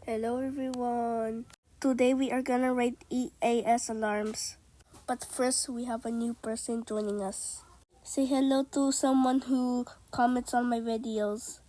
Hello everyone. Today we are gonna rate EAS alarms. But first we have a new person joining us. Say hello to someone who comments on my videos.